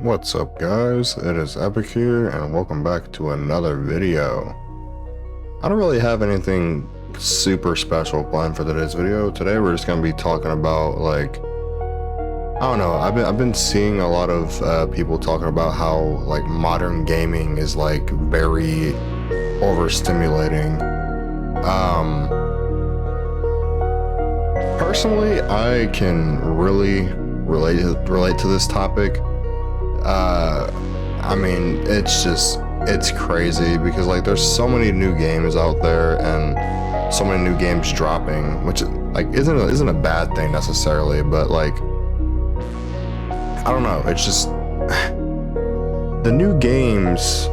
What's up guys, it is Epic here and welcome back to another video. I don't really have anything super special planned for today's video. Today we're just going to be talking about I don't know, I've been seeing a lot of people talking about how modern gaming is very overstimulating. Personally I can really relate to this topic. I mean, it's crazy because there's so many new games out there and so many new games dropping, which isn't a bad thing necessarily, but I don't know, it's just the new games,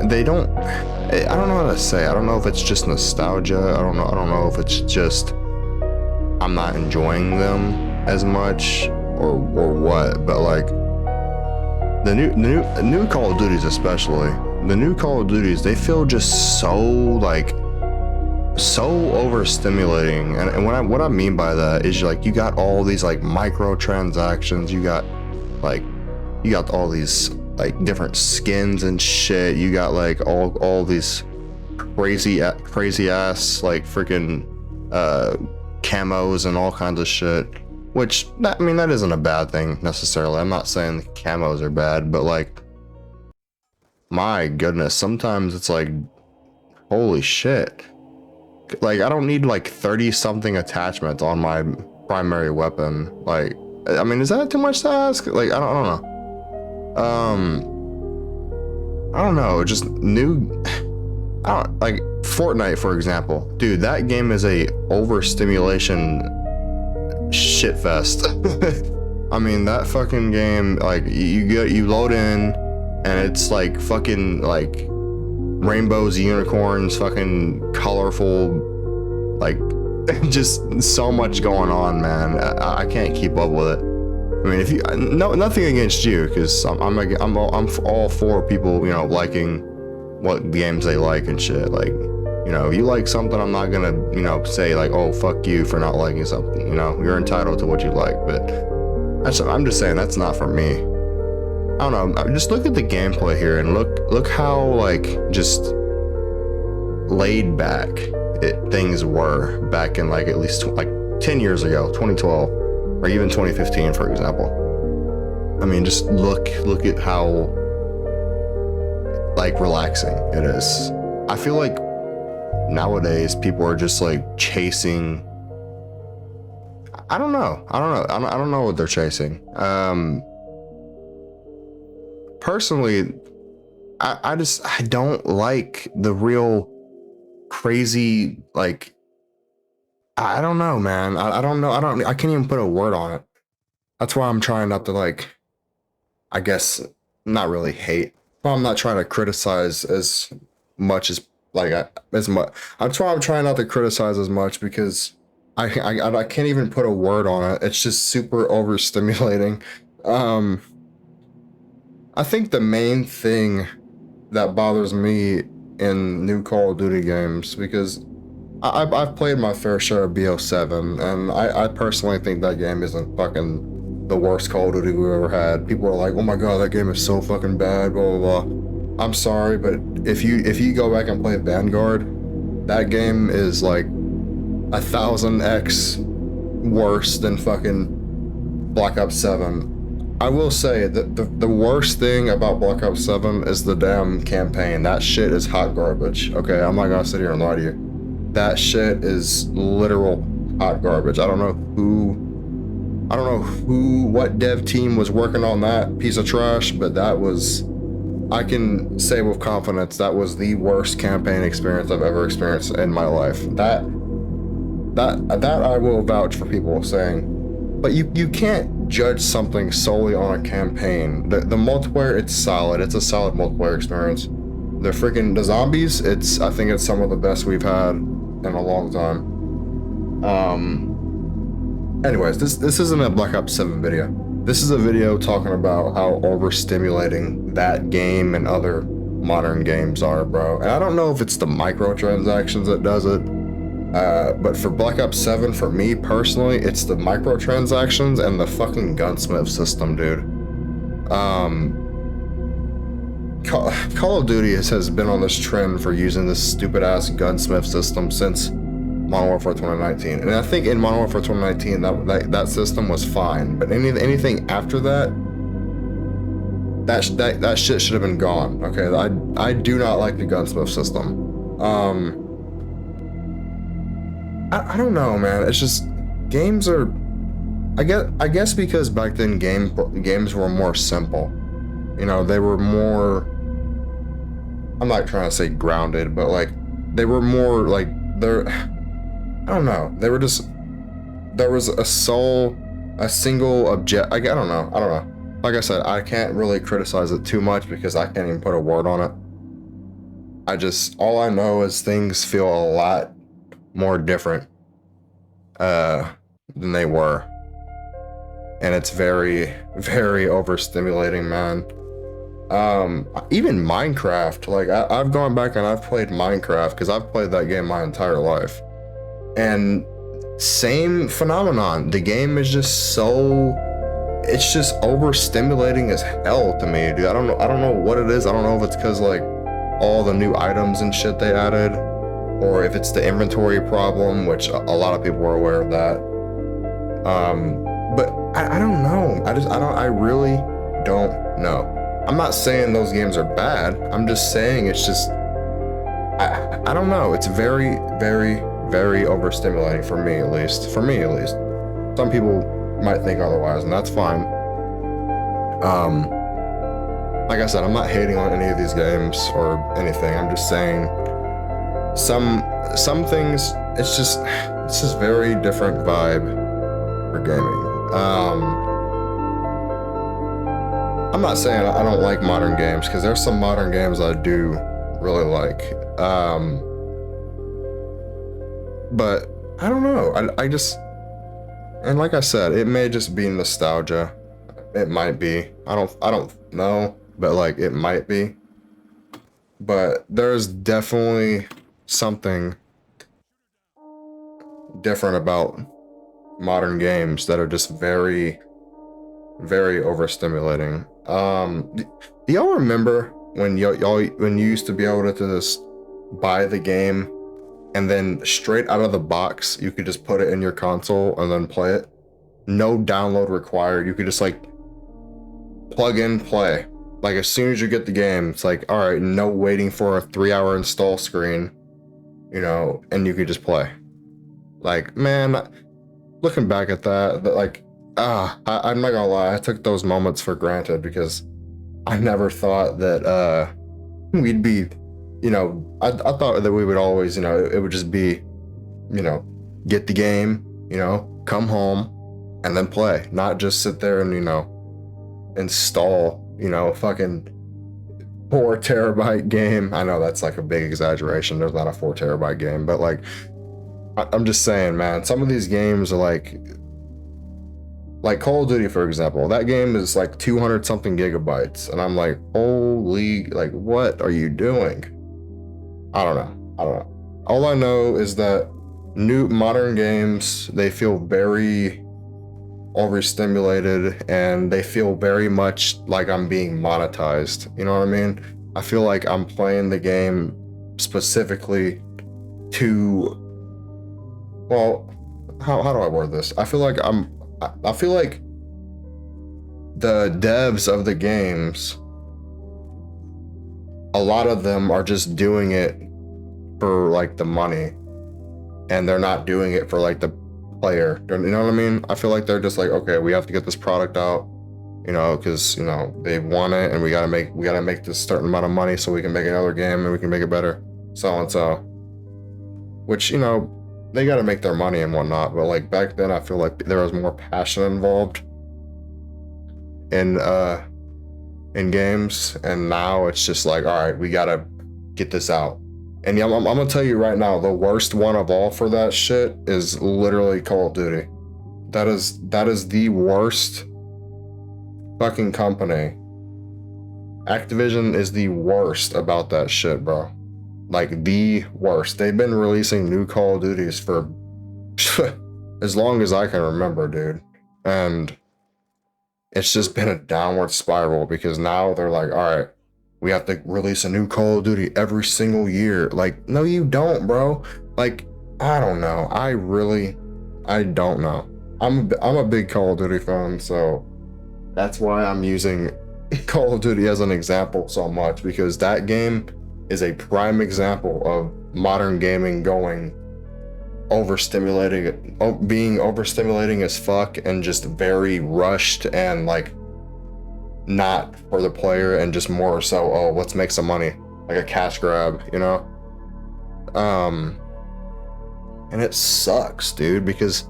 I don't know how to say. I don't know if it's just nostalgia. I don't know if it's just I'm not enjoying them as much or what, but the new Call of Duties, especially the new Call of Duties, they feel just so overstimulating. And what I mean by that is you got all these microtransactions, you got all these different skins and shit, you got all these crazy ass freaking camos and all kinds of shit. Which, I mean, that isn't a bad thing necessarily. I'm not saying the camos are bad, but my goodness, sometimes it's holy shit. I don't need 30 something attachments on my primary weapon. I mean, is that too much to ask? I don't know. I don't know, just new, Fortnite, for example. Dude, that game is a overstimulation shit fest. I mean, that fucking game, you load in and it's fucking rainbows, unicorns, fucking colorful, just so much going on, man. I can't keep up with it. I mean, if you nothing against you, because I'm all for people, liking what games they like and shit. If you like something, I'm not gonna, say oh, fuck you for not liking something. You're entitled to what you like, but I'm just saying that's not for me. I don't know. Just look at the gameplay here and look how just laid back things were back in at least 10 years ago, 2012, or even 2015, for example. I mean, just look at how relaxing it is. I feel nowadays people are just chasing, I don't know what they're chasing. Personally, I don't like the real crazy, I don't know, man. I don't know. I can't even put a word on it. That's why I'm trying not to I guess not really hate, but I'm not trying to criticize as much as as much. That's why I'm trying not to criticize as much, because I can't even put a word on it. It's just super overstimulating. I think the main thing that bothers me in new Call of Duty games, because I've played my fair share of BO2, and I personally think that game isn't fucking the worst Call of Duty we've ever had. People are like, oh my god, that game is so fucking bad, blah blah blah. I'm sorry, but if you go back and play Vanguard, that game is 1,000x worse than fucking Black Ops 7. I will say that the worst thing about Black Ops 7 is the damn campaign. That shit is hot garbage. Okay, I'm not gonna sit here and lie to you. That shit is literal hot garbage. I don't know what dev team was working on that piece of trash, but that was, I can say with confidence, that was the worst campaign experience I've ever experienced in my life. That I will vouch for people saying. But you can't judge something solely on a campaign. The multiplayer, it's solid. It's a solid multiplayer experience. The zombies, I think it's some of the best we've had in a long time. Anyways, this isn't a Black Ops 7 video. This is a video talking about how overstimulating that game and other modern games are, bro. And I don't know if it's the microtransactions that does it, but for Black Ops 7, for me personally, it's the microtransactions and the fucking gunsmith system, dude. Call of Duty has been on this trend for using this stupid ass gunsmith system since Modern Warfare 2019, and I think in Modern Warfare 2019 that system was fine, but anything after that, that shit should have been gone. Okay, I do not like the gunsmith system. I don't know, man. It's just games are. I guess because back then games were more simple. You know, they were more. I'm not trying to say grounded, but like they were more like they're. I don't know. They were just. There was a single object. I don't know. Like I said, I can't really criticize it too much because I can't even put a word on it. All I know is things feel a lot more different than they were. And it's very, very overstimulating, man. Even Minecraft, like I've gone back and I've played Minecraft because I've played that game my entire life. And same phenomenon. The game is just it's just overstimulating as hell to me, dude. I don't know what it is. I don't know if it's because like all the new items and shit they added, or if it's the inventory problem, which a lot of people are aware of that. But I don't know. I really don't know. I'm not saying those games are bad. I'm just saying it's just, I don't know. It's very, very, very overstimulating for me at least. Some people might think otherwise, and that's fine. Like I said, I'm not hating on any of these games or anything. I'm just saying some things, it's just very different vibe for gaming. I'm not saying I don't like modern games, because there's some modern games I do really like. But I don't know. And like I said, it may just be nostalgia. It might be. I don't know, but like it might be. But there's definitely something different about modern games that are just very, very overstimulating. Do y'all remember when you used to be able to just buy the game and then straight out of the box you could just put it in your console and then play it? No download required. You could just like plug in, play. Like as soon as you get the game, it's like, all right, no waiting for a 3-hour install screen, you know, and you could just play. Like, man, looking back at that, like, I'm not gonna lie, I took those moments for granted because I never thought that we'd be, you know, I thought that we would always, you know, it would just be, you know, get the game, you know, come home and then play, not just sit there and, you know, install, you know, fucking 4 terabyte game. I know that's like a big exaggeration. There's not a 4 terabyte game, but like, I'm just saying, man, some of these games are like Call of Duty, for example. That game is like 200 something gigabytes. And I'm like, holy, like, what are you doing? I don't know. All I know is that new modern games, they feel very overstimulated and they feel very much like I'm being monetized. You know what I mean? I feel like I'm playing the game specifically to, well, how do I word this? I feel like the devs of the games, a lot of them are just doing it for like the money, and they're not doing it for like the player. You know what I mean? I feel like they're just like, okay, we have to get this product out, you know, because, you know, they want it, and we gotta make this certain amount of money so we can make another game and we can make it better, so and so. Which, you know, they gotta make their money and whatnot, but like back then I feel like there was more passion involved in games, and now it's just like, all right, we gotta get this out. And yeah, I'm gonna tell you right now, the worst one of all for that shit is literally Call of Duty. That is the worst fucking company. Activision is the worst about that shit, bro. Like the worst. They've been releasing new Call of Duties for as long as I can remember, dude. And it's just been a downward spiral because now they're like, all right, we have to release a new Call of Duty every single year. Like, no, you don't, bro. Like, I don't know. I don't know. I'm a big Call of Duty fan, so that's why I'm using Call of Duty as an example so much, because that game is a prime example of modern gaming going overstimulating, being overstimulating as fuck, and just very rushed and like not for the player, and just more so, oh, let's make some money, like a cash grab, you know? And it sucks, dude, because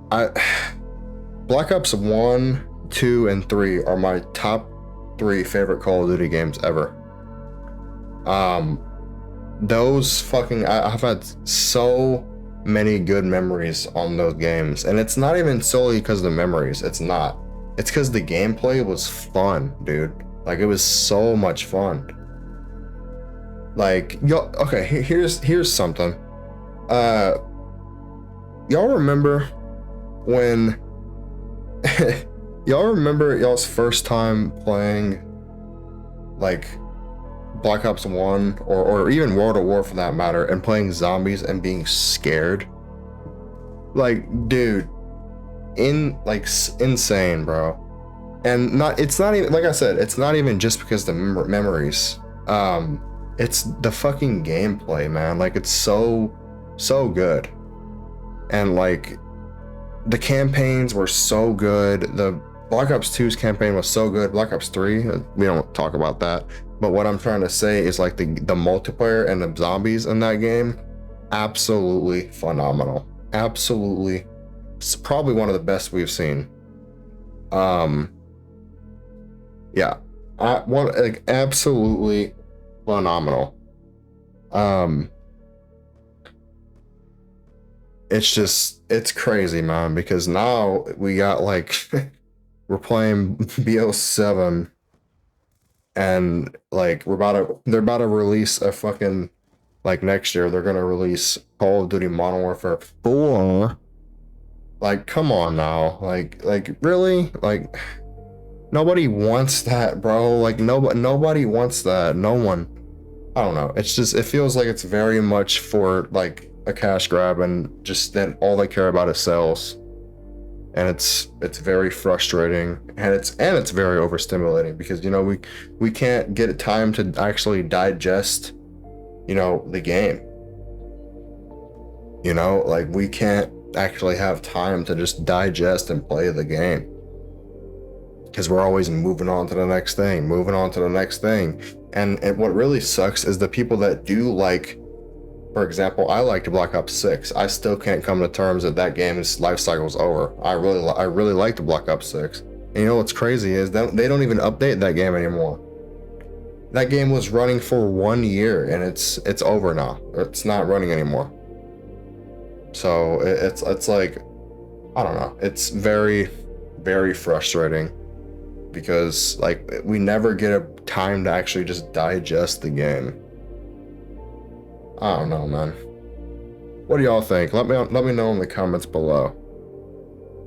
Black Ops 1, 2, and 3 are my top 3 favorite Call of Duty games ever. Those fucking, I've had so many good memories on those games, and it's not even solely because of the memories. It's not. It's because the gameplay was fun, dude. Like, it was so much fun. Like, yo, okay, here's something. Y'all remember when y'all remember y'all's first time playing like Black Ops 1 or even World at War for that matter, and playing zombies and being scared? Like, dude, insane, bro. And it's not even, like I said, it's not even just because the memories. It's the fucking gameplay, man. Like, it's so good. And like, the campaigns were so good. The Black Ops 2's campaign was so good. Black Ops 3, we don't talk about that. But what I'm trying to say is, like, the multiplayer and the zombies in that game, absolutely phenomenal. Absolutely, it's probably one of the best we've seen. Yeah, like, absolutely phenomenal. It's crazy, man, because now we got like we're playing BO7, and like they're about to release a fucking, like, next year they're gonna release Call of Duty Modern Warfare 4. Like, come on now. Like really? Like, nobody wants that, bro. Like, nobody wants that. No one. I don't know. It's just, it feels like it's very much for like a cash grab, and just then all they care about is sales. And it's very frustrating, and it's very overstimulating, because, you know, we can't get time to actually digest, you know, the game. You know, like, we can't actually have time to just digest and play the game, because we're always moving on to the next thing, and what really sucks is the people that do, like, for example, I liked Black Ops 6. I still can't come to terms that game's life cycle's over. I really liked Black Ops 6. And you know what's crazy is that they don't even update that game anymore. That game was running for 1 year, and it's over now. It's not running anymore. So it's like, I don't know. It's very, very frustrating, because like, we never get a time to actually just digest the game. I don't know, man. What do y'all think? Let me know in the comments below.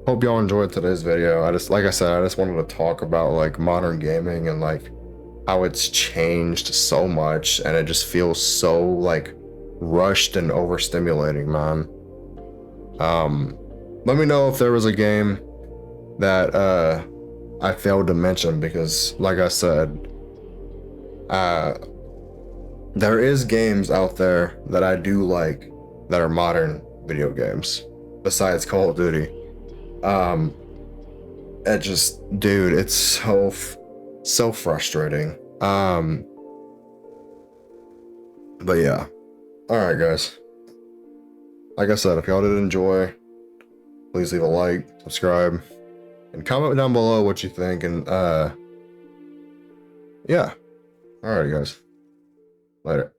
Hope y'all enjoyed today's video. Like I said, I just wanted to talk about like modern gaming, and like how it's changed so much, and it just feels so like rushed and overstimulating, man. Let me know if there was a game that I failed to mention, because like I said, there is games out there that I do like that are modern video games besides Call of Duty. It just, dude, it's so frustrating. But yeah. Alright, guys. Like I said, if y'all did enjoy, please leave a like, subscribe, and comment down below what you think. And yeah. Alright, guys. Later.